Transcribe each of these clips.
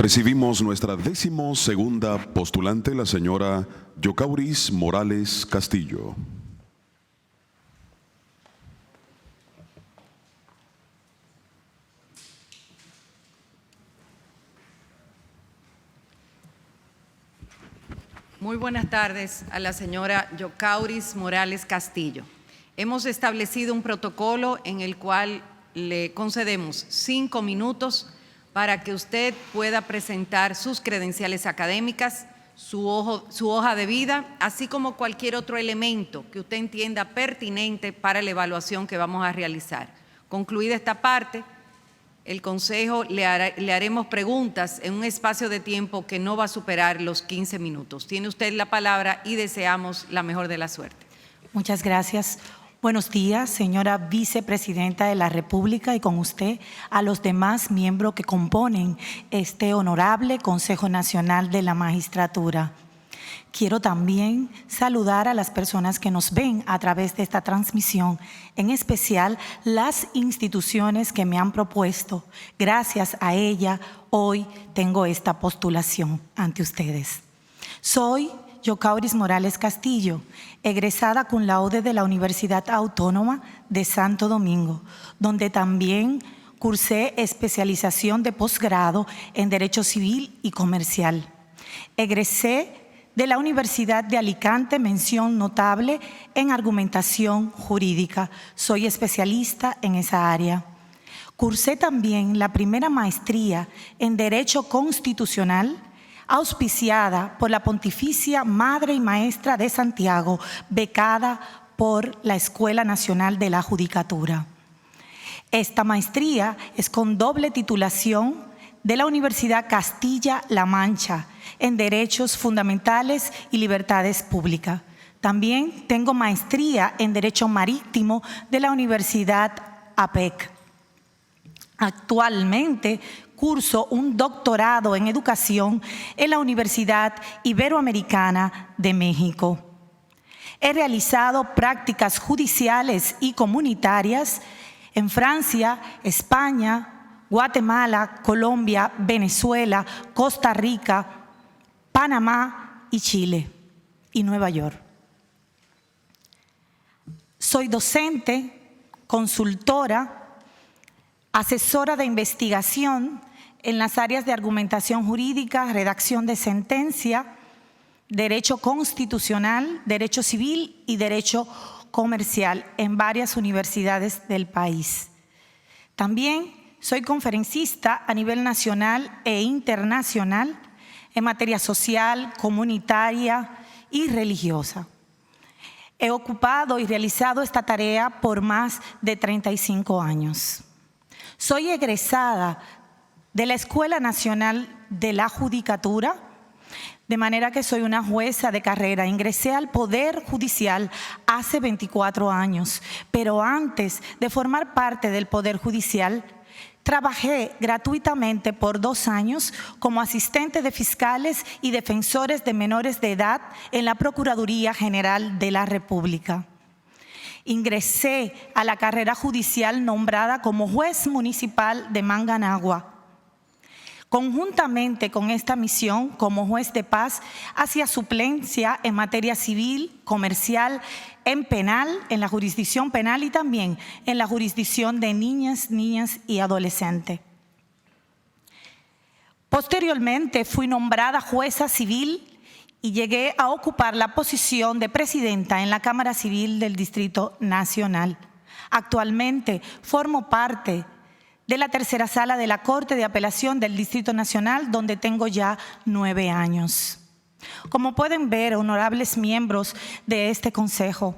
Recibimos nuestra 12ª postulante, la señora Yocauris Morales Castillo. Muy buenas tardes a la señora Yocauris Morales Castillo. Hemos establecido un protocolo en el cual le concedemos 5 minutos para que usted pueda presentar sus credenciales académicas, su hoja de vida, así como cualquier otro elemento que usted entienda pertinente para la evaluación que vamos a realizar. Concluida esta parte, el Consejo le haremos preguntas en un espacio de tiempo que no va a superar los 15 minutos. Tiene usted la palabra y deseamos la mejor de la suerte. Muchas gracias. Buenos días, señora Vicepresidenta de la República, y con usted a los demás miembros que componen este honorable Consejo Nacional de la Magistratura. Quiero también saludar a las personas que nos ven a través de esta transmisión, en especial las instituciones que me han propuesto. Gracias a ella, hoy tengo esta postulación ante ustedes. Soy Yocauris Morales Castillo, egresada cum laude de la Universidad Autónoma de Santo Domingo, donde también cursé especialización de posgrado en Derecho Civil y Comercial. Egresé de la Universidad de Alicante, mención notable en argumentación jurídica. Soy especialista en esa área. Cursé también la primera maestría en Derecho Constitucional, auspiciada por la Pontificia Madre y Maestra de Santiago, becada por la Escuela Nacional de la Judicatura. Esta maestría es con doble titulación de la Universidad Castilla-La Mancha en Derechos Fundamentales y Libertades Públicas. También tengo maestría en Derecho Marítimo de la Universidad APEC. Actualmente curso un doctorado en Educación en la Universidad Iberoamericana de México. He realizado prácticas judiciales y comunitarias en Francia, España, Guatemala, Colombia, Venezuela, Costa Rica, Panamá y Chile y Nueva York. Soy docente, consultora, asesora de investigación en las áreas de argumentación jurídica, redacción de sentencia, derecho constitucional, derecho civil y derecho comercial en varias universidades del país. También soy conferencista a nivel nacional e internacional en materia social, comunitaria y religiosa. He ocupado y realizado esta tarea por más de 35 años. Soy egresada de la Escuela Nacional de la Judicatura, de manera que soy una jueza de carrera. Ingresé al Poder Judicial hace 24 años, pero antes de formar parte del Poder Judicial, trabajé gratuitamente por 2 años como asistente de fiscales y defensores de menores de edad en la Procuraduría General de la República. Ingresé a la carrera judicial nombrada como juez municipal de Manganagua. Conjuntamente con esta misión, como juez de paz, hacía suplencia en materia civil, comercial, en penal, en la jurisdicción penal y también en la jurisdicción de niñas y adolescentes. Posteriormente fui nombrada jueza civil y llegué a ocupar la posición de presidenta en la Cámara Civil del Distrito Nacional. Actualmente formo parte de la tercera sala de la Corte de Apelación del Distrito Nacional, donde tengo ya 9 años. Como pueden ver, honorables miembros de este Consejo,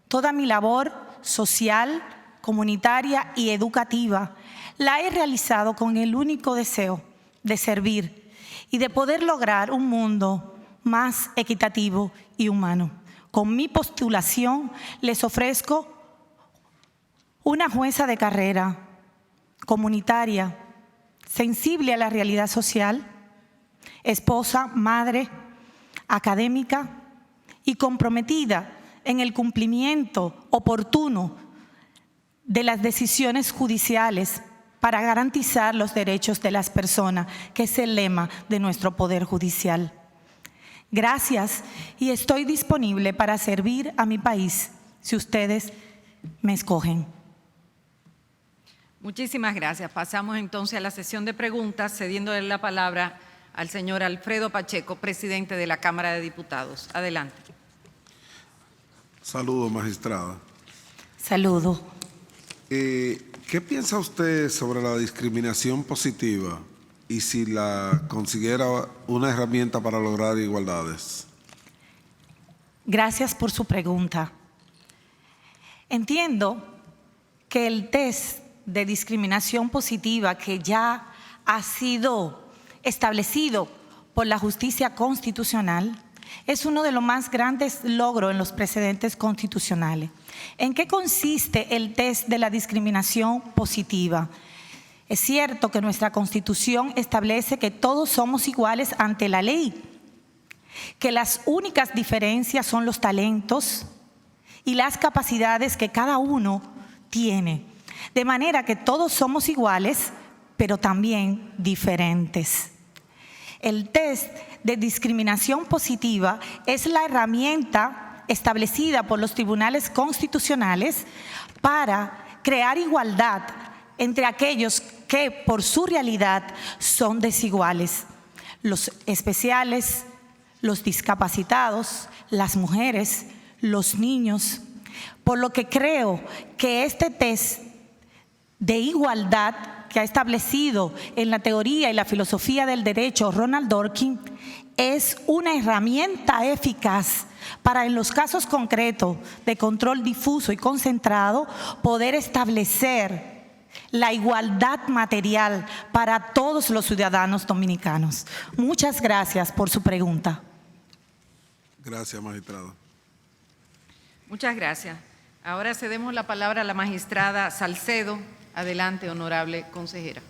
toda mi labor social, comunitaria y educativa la he realizado con el único deseo de servir y de poder lograr un mundo más equitativo y humano. Con mi postulación les ofrezco una jueza de carrera, comunitaria, sensible a la realidad social, esposa, madre, académica y comprometida en el cumplimiento oportuno de las decisiones judiciales para garantizar los derechos de las personas, que es el lema de nuestro Poder Judicial. Gracias, y estoy disponible para servir a mi país si ustedes me escogen. Muchísimas gracias. Pasamos entonces a la sesión de preguntas, cediéndole la palabra al señor Alfredo Pacheco, presidente de la Cámara de Diputados. Adelante. Saludos, magistrada. Saludo. ¿Qué piensa usted sobre la discriminación positiva y si la considera una herramienta para lograr igualdades? Gracias por su pregunta. Entiendo que el test de discriminación positiva que ya ha sido establecido por la justicia constitucional es uno de los más grandes logros en los precedentes constitucionales. ¿En qué consiste el test de la discriminación positiva? Es cierto que nuestra Constitución establece que todos somos iguales ante la ley, que las únicas diferencias son los talentos y las capacidades que cada uno tiene, de manera que todos somos iguales, pero también diferentes. El test de discriminación positiva es la herramienta establecida por los tribunales constitucionales para crear igualdad entre aquellos que por su realidad son desiguales: los especiales, los discapacitados, las mujeres, los niños. Por lo que creo que este test de igualdad que ha establecido en la teoría y la filosofía del derecho Ronald Dworkin es una herramienta eficaz para, en los casos concretos de control difuso y concentrado, poder establecer la igualdad material para todos los ciudadanos dominicanos. Muchas gracias por su pregunta. Gracias, magistrada. Muchas gracias. Ahora cedemos la palabra a la magistrada Salcedo. Adelante, honorable consejera.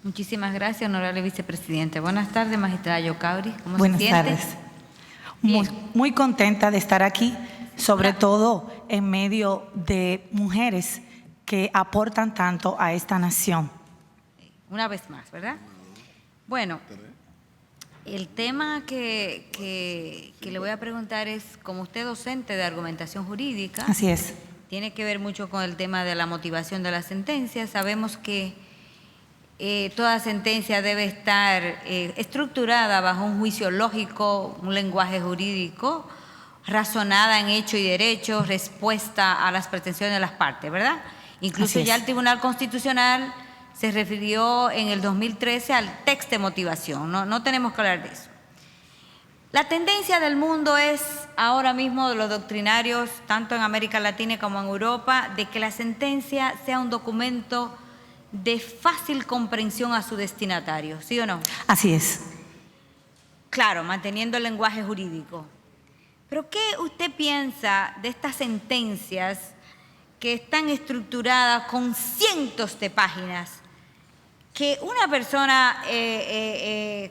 Muchísimas gracias, honorable vicepresidente. Buenas tardes, magistrada Yocauris. ¿Cómo Buenas se siente? tardes. Muy contenta de estar aquí, sobre todo en medio de mujeres que aportan tanto a esta nación. Una vez más, ¿verdad? Bueno, el tema que le voy a preguntar es, como usted docente de argumentación jurídica, Así es. tiene que ver mucho con el tema de la motivación de la sentencia. Sabemos que toda sentencia debe estar estructurada bajo un juicio lógico, un lenguaje jurídico, razonada en hecho y derecho, respuesta a las pretensiones de las partes, ¿verdad? Incluso ya el Tribunal Constitucional se refirió en el 2013 al texto de motivación. No tenemos que hablar de eso. La tendencia del mundo es ahora mismo, de los doctrinarios, tanto en América Latina como en Europa, de que la sentencia sea un documento de fácil comprensión a su destinatario, ¿sí o no? Así es. Claro, manteniendo el lenguaje jurídico. Pero ¿qué usted piensa de estas sentencias que están estructuradas con cientos de páginas, que una persona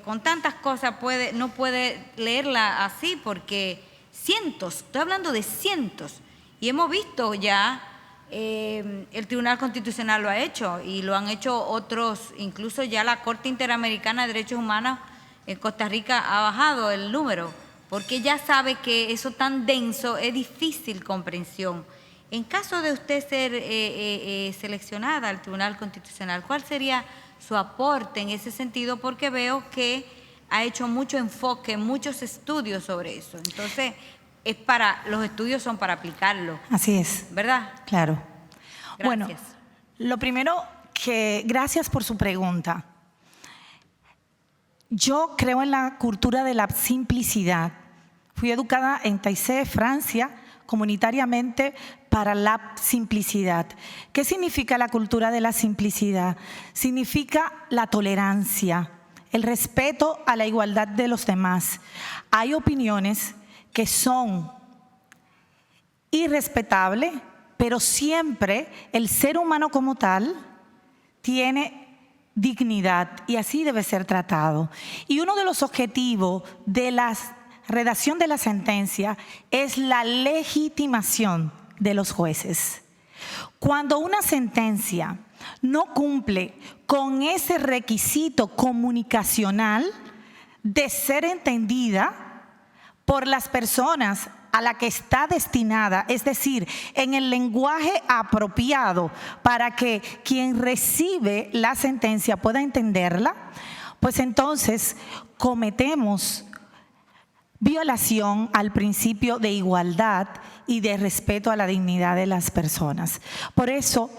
con tantas cosas no puede leerla así, porque cientos, estoy hablando de cientos, y hemos visto ya, el Tribunal Constitucional lo ha hecho y lo han hecho otros, incluso ya la Corte Interamericana de Derechos Humanos en Costa Rica ha bajado el número, porque ya sabe que eso tan denso es difícil comprensión. En caso de usted ser seleccionada al Tribunal Constitucional, ¿cuál sería su aporte en ese sentido? Porque veo que ha hecho mucho enfoque, muchos estudios sobre eso. Entonces, los estudios son para aplicarlo. Así es. ¿Verdad? Claro. Gracias. Bueno, lo primero gracias por su pregunta. Yo creo en la cultura de la simplicidad. Fui educada en Taizé, Francia, comunitariamente para la simplicidad. ¿Qué significa la cultura de la simplicidad? Significa la tolerancia, el respeto a la igualdad de los demás. Hay opiniones que son irrespetables, pero siempre el ser humano como tal tiene dignidad y así debe ser tratado. Y uno de los objetivos de la redacción de la sentencia es la legitimación de los jueces. Cuando una sentencia no cumple con ese requisito comunicacional de ser entendida por las personas a la que está destinada, es decir, en el lenguaje apropiado para que quien recibe la sentencia pueda entenderla, pues entonces cometemos violación al principio de igualdad y de respeto a la dignidad de las personas. Por eso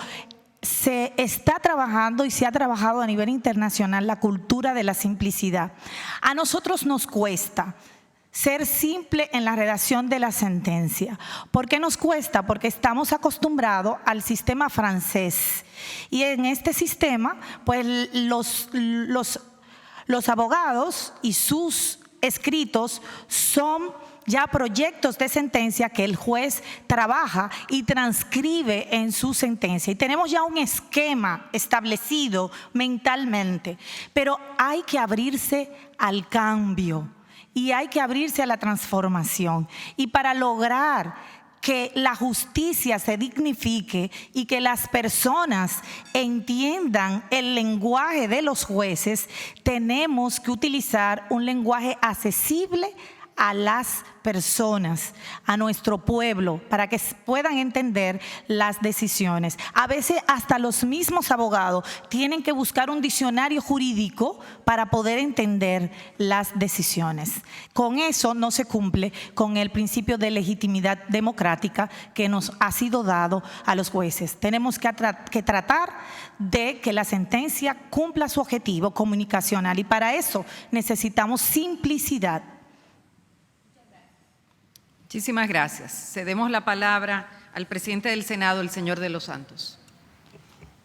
se está trabajando y se ha trabajado a nivel internacional la cultura de la simplicidad. A nosotros nos cuesta ser simple en la redacción de la sentencia. ¿Por qué nos cuesta? Porque estamos acostumbrados al sistema francés. Y en este sistema, pues los abogados y sus escritos son ya proyectos de sentencia que el juez trabaja y transcribe en su sentencia. Y tenemos ya un esquema establecido mentalmente, pero hay que abrirse al cambio y hay que abrirse a la transformación. Y para lograr que la justicia se dignifique y que las personas entiendan el lenguaje de los jueces, tenemos que utilizar un lenguaje accesible a las personas, a nuestro pueblo, para que puedan entender las decisiones. A veces hasta los mismos abogados tienen que buscar un diccionario jurídico para poder entender las decisiones. Con eso no se cumple con el principio de legitimidad democrática que nos ha sido dado a los jueces. Tenemos que tratar de que la sentencia cumpla su objetivo comunicacional y para eso necesitamos simplicidad. Muchísimas gracias. Cedemos la palabra al presidente del Senado, el señor de los Santos.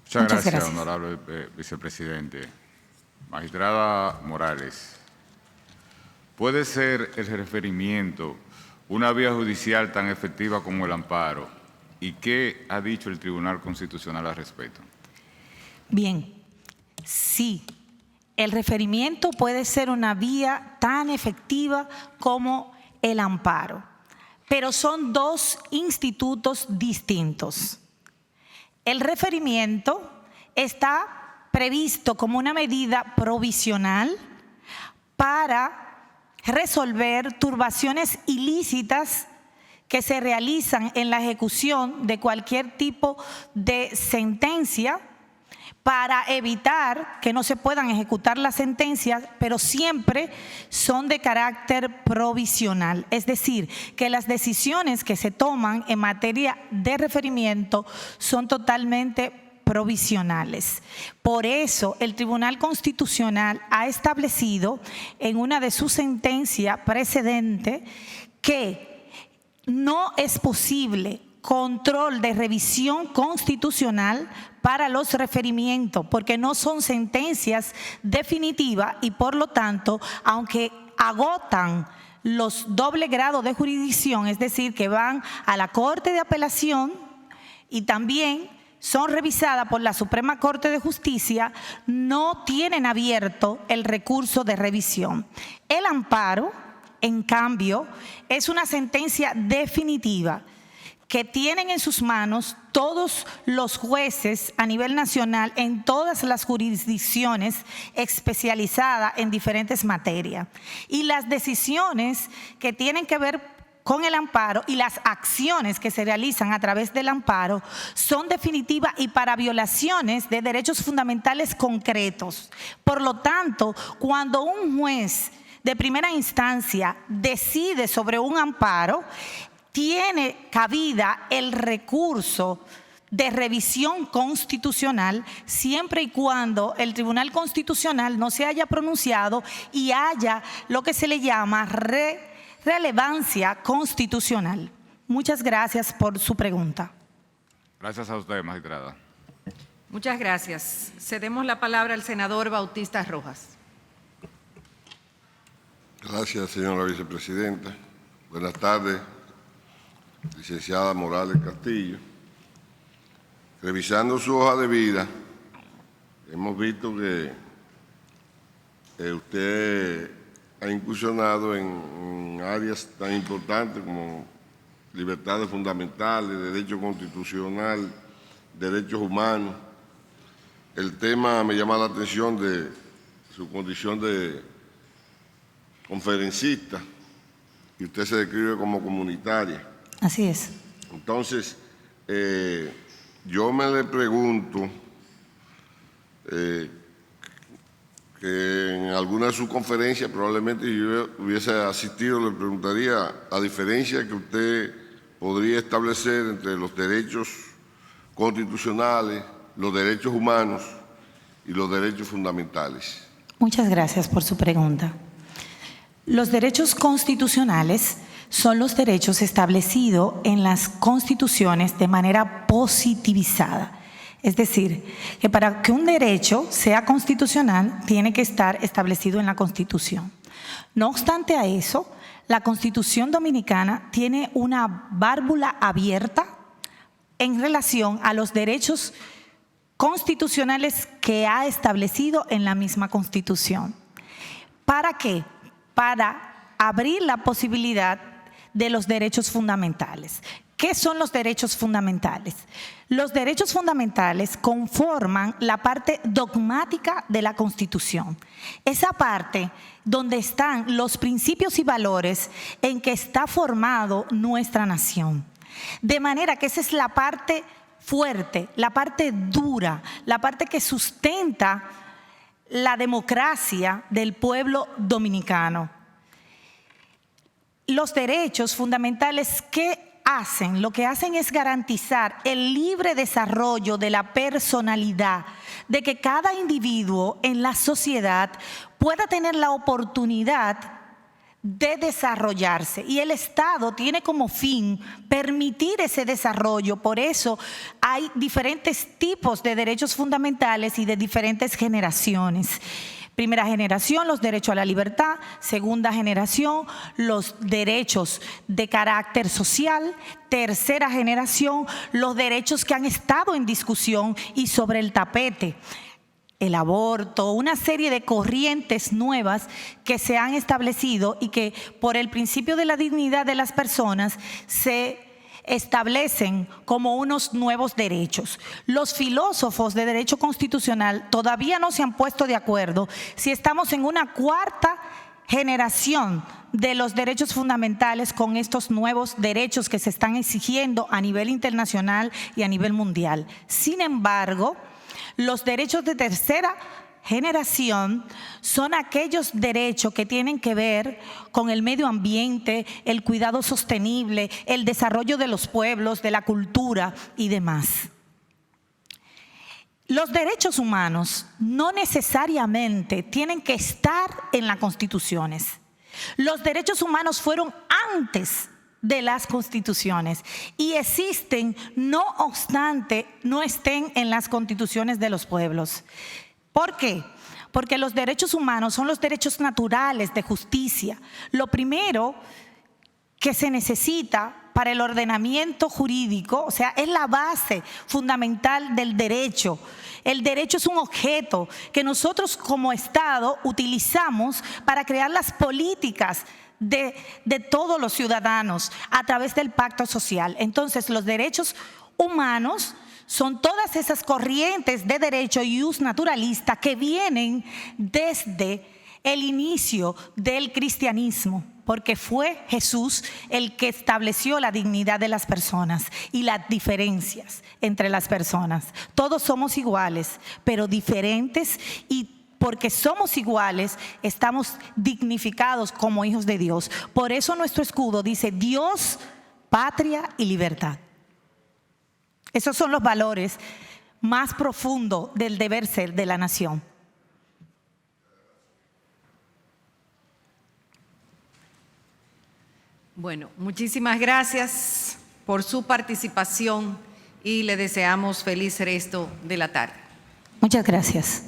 Muchas gracias, honorable vicepresidente. Magistrada Morales, ¿puede ser el referimiento una vía judicial tan efectiva como el amparo? ¿Y qué ha dicho el Tribunal Constitucional al respecto? Bien, sí. El referimiento puede ser una vía tan efectiva como el amparo. Pero son dos institutos distintos. El referimiento está previsto como una medida provisional para resolver turbaciones ilícitas que se realizan en la ejecución de cualquier tipo de sentencia, para evitar que no se puedan ejecutar las sentencias, pero siempre son de carácter provisional. Es decir, que las decisiones que se toman en materia de referimiento son totalmente provisionales. Por eso, el Tribunal Constitucional ha establecido en una de sus sentencias precedentes que no es posible control de revisión constitucional para los referimientos, porque no son sentencias definitivas y por lo tanto, aunque agotan los doble grado de jurisdicción, es decir, que van a la Corte de Apelación y también son revisadas por la Suprema Corte de Justicia, no tienen abierto el recurso de revisión. El amparo, en cambio, es una sentencia definitiva que tienen en sus manos todos los jueces a nivel nacional en todas las jurisdicciones especializadas en diferentes materias. Y las decisiones que tienen que ver con el amparo y las acciones que se realizan a través del amparo son definitivas y para violaciones de derechos fundamentales concretos. Por lo tanto, cuando un juez de primera instancia decide sobre un amparo, tiene cabida el recurso de revisión constitucional siempre y cuando el Tribunal Constitucional no se haya pronunciado y haya lo que se le llama relevancia constitucional. Muchas gracias por su pregunta. Gracias a usted, magistrada. Muchas gracias. Cedemos la palabra al senador Bautista Rojas. Gracias, señora vicepresidenta. Buenas tardes, licenciada Morales Castillo. Revisando su hoja de vida, hemos visto que usted ha incursionado en áreas tan importantes como libertades fundamentales, derecho constitucional, derechos humanos, el tema me llama la atención de su condición de conferencista, y usted se describe como comunitaria. Así es. Entonces, yo me le pregunto que en alguna de sus conferencias, probablemente si yo hubiese asistido, le preguntaría la diferencia que usted podría establecer entre los derechos constitucionales, los derechos humanos y los derechos fundamentales. Muchas gracias por su pregunta. Los derechos constitucionales son los derechos establecidos en las constituciones de manera positivizada. Es decir, que para que un derecho sea constitucional tiene que estar establecido en la Constitución. No obstante a eso, la Constitución Dominicana tiene una válvula abierta en relación a los derechos constitucionales que ha establecido en la misma Constitución. ¿Para qué? Para abrir la posibilidad de los derechos fundamentales. ¿Qué son los derechos fundamentales? Los derechos fundamentales conforman la parte dogmática de la Constitución. Esa parte donde están los principios y valores en que está formado nuestra nación. De manera que esa es la parte fuerte, la parte dura, la parte que sustenta la democracia del pueblo dominicano. Los derechos fundamentales, ¿qué hacen? Lo que hacen es garantizar el libre desarrollo de la personalidad, de que cada individuo en la sociedad pueda tener la oportunidad de desarrollarse, y el Estado tiene como fin permitir ese desarrollo. Por eso hay diferentes tipos de derechos fundamentales y de diferentes generaciones. Primera generación, los derechos a la libertad. Segunda generación, los derechos de carácter social. Tercera generación, los derechos que han estado en discusión y sobre el tapete. El aborto, una serie de corrientes nuevas que se han establecido y que por el principio de la dignidad de las personas se establecen como unos nuevos derechos. Los filósofos de derecho constitucional todavía no se han puesto de acuerdo si estamos en una cuarta generación de los derechos fundamentales con estos nuevos derechos que se están exigiendo a nivel internacional y a nivel mundial. Sin embargo, los derechos de tercera generación son aquellos derechos que tienen que ver con el medio ambiente, el cuidado sostenible, el desarrollo de los pueblos, de la cultura y demás. Los derechos humanos no necesariamente tienen que estar en las constituciones. Los derechos humanos fueron antes de las constituciones y existen, no obstante, no estén en las constituciones de los pueblos. ¿Por qué? Porque los derechos humanos son los derechos naturales de justicia. Lo primero que se necesita para el ordenamiento jurídico, o sea, es la base fundamental del derecho. El derecho es un objeto que nosotros como Estado utilizamos para crear las políticas de todos los ciudadanos a través del pacto social. Entonces, los derechos humanos son todas esas corrientes de derecho y jus naturalista que vienen desde el inicio del cristianismo, porque fue Jesús el que estableció la dignidad de las personas y las diferencias entre las personas. Todos somos iguales, pero diferentes, y porque somos iguales, estamos dignificados como hijos de Dios. Por eso nuestro escudo dice Dios, patria y libertad. Esos son los valores más profundos del deber ser de la nación. Bueno, muchísimas gracias por su participación y le deseamos feliz resto de la tarde. Muchas gracias.